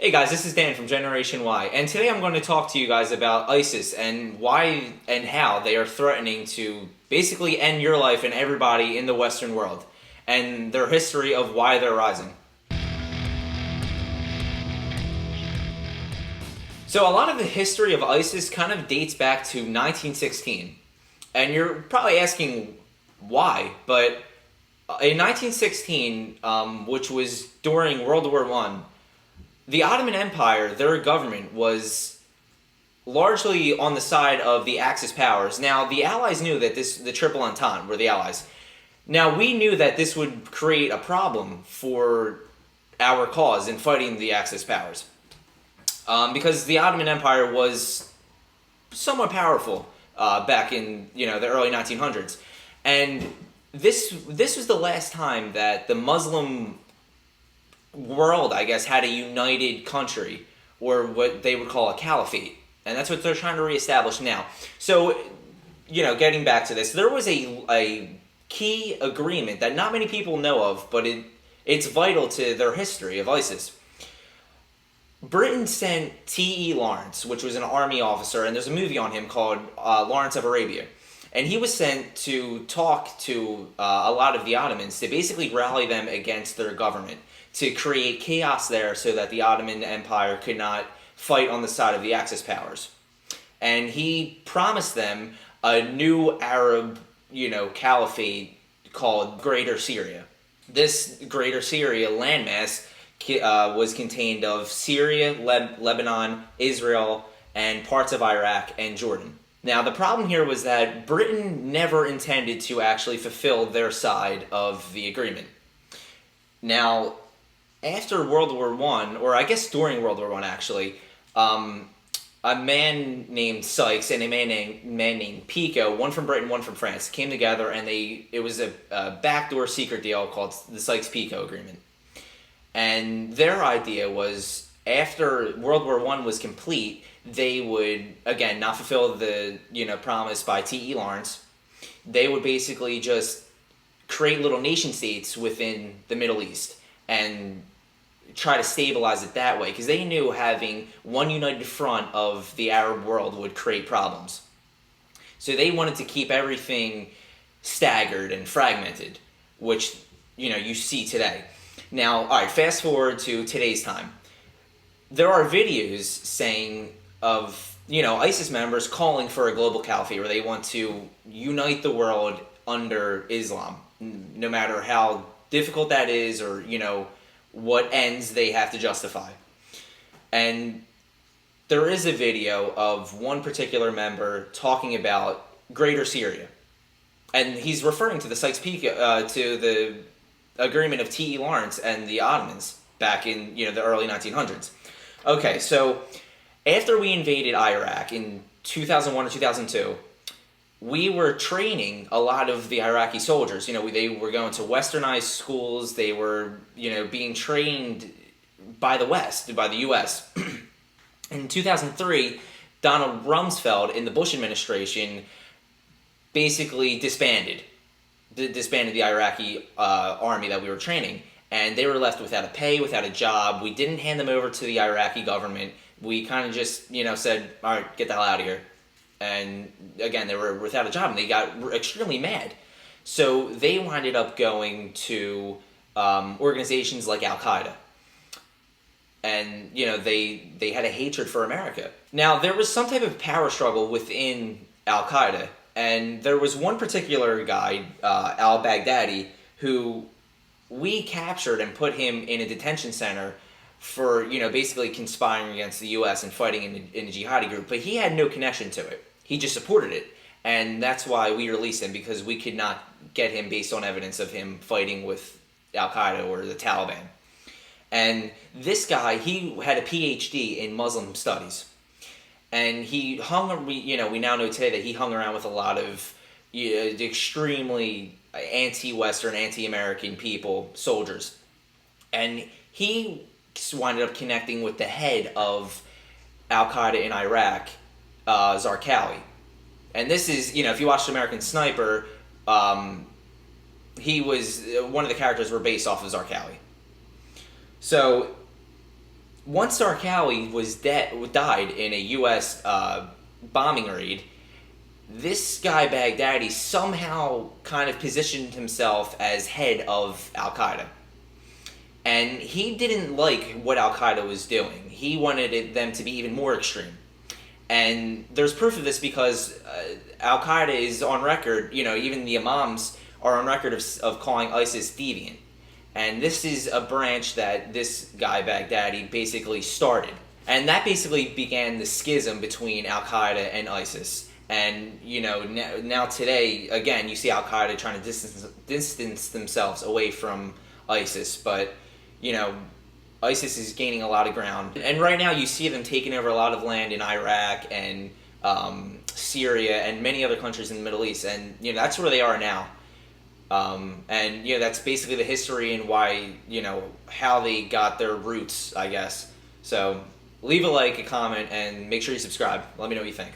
Hey guys, this is Dan from Generation Y, and today I'm going to talk to you guys about ISIS and why and how they are threatening to basically end your life and everybody in the Western world, and their history of why they're rising. So a lot of the history of ISIS kind of dates back to 1916, and you're probably asking why, but in 1916, which was during World War One, the Ottoman Empire, their government was largely on the side of the Axis powers. Now, the Allies knew that the Triple Entente were the Allies. Now, we knew that this would create a problem for our cause in fighting the Axis powers. Because the Ottoman Empire was somewhat powerful back in the early 1900s. And this was the last time that the Muslim world, I guess, had a united country, or what they would call a caliphate, and that's what they're trying to reestablish now. So, getting back to this, there was a key agreement that not many people know of, but it's vital to their history of ISIS. Britain sent T.E. Lawrence, which was an army officer, and there's a movie on him called Lawrence of Arabia. And he was sent to talk to a lot of the Ottomans to basically rally them against their government, to create chaos there so that the Ottoman Empire could not fight on the side of the Axis powers. And he promised them a new Arab, caliphate called Greater Syria. This Greater Syria landmass was contained of Syria, Lebanon, Israel, and parts of Iraq and Jordan. Now, the problem here was that Britain never intended to actually fulfill their side of the agreement. Now, after World War I, or I guess during World War I actually, a man named Sykes and a man named Pico, one from Britain, one from France, came together, and it was a backdoor secret deal called the Sykes-Picot Agreement. And their idea was, after World War I was complete, they would, again, not fulfill the promise by T.E. Lawrence. They would basically just create little nation states within the Middle East and try to stabilize it that way, because they knew having one united front of the Arab world would create problems. So they wanted to keep everything staggered and fragmented, which you see today. Now, all right, fast forward to today's time. There are videos saying of ISIS members calling for a global caliphate, where they want to unite the world under Islam, no matter how difficult that is, or what ends they have to justify. And there is a video of one particular member talking about Greater Syria, and he's referring to the Sykes-Picot, to the agreement of T.E. Lawrence and the Ottomans back in the early 1900s. Okay, so after we invaded Iraq in 2001 or 2002, we were training a lot of the Iraqi soldiers. They were going to westernized schools. They were, being trained by the West, by the U.S. In 2003, Donald Rumsfeld in the Bush administration basically disbanded the Iraqi army that we were training, and they were left without a pay, without a job. We didn't hand them over to the Iraqi government. We kind of just, said, all right, get the hell out of here. And again, they were without a job, and they got extremely mad. So they winded up going to organizations like Al-Qaeda. And, they had a hatred for America. Now, there was some type of power struggle within Al-Qaeda. And there was one particular guy, al-Baghdadi, who we captured and put him in a detention center for, basically conspiring against the U.S. and fighting in a jihadi group. But he had no connection to it. He just supported it. And that's why we released him, because we could not get him based on evidence of him fighting with Al-Qaeda or the Taliban. And this guy, he had a PhD in Muslim studies. And he we now know today that he hung around with a lot of extremely anti-Western, anti-American people, soldiers. And he winded up connecting with the head of Al-Qaeda in Iraq, Zarqawi. And this is, if you watched American Sniper, he was, one of the characters were based off of Zarqawi. So once Zarqawi died in a U.S. Bombing raid, this guy Baghdadi somehow kind of positioned himself as head of Al Qaeda. And he didn't like what Al Qaeda was doing. He wanted them to be even more extreme. And there's proof of this because Al Qaeda is on record, even the Imams are on record of calling ISIS deviant. And this is a branch that this guy Baghdadi basically started. And that basically began the schism between Al Qaeda and ISIS. And, now today, again, you see Al Qaeda trying to distance themselves away from ISIS. But, ISIS is gaining a lot of ground. And right now you see them taking over a lot of land in Iraq and Syria and many other countries in the Middle East. And, that's where they are now. And, that's basically the history and why, how they got their roots, I guess. So leave a like, a comment, and make sure you subscribe. Let me know what you think.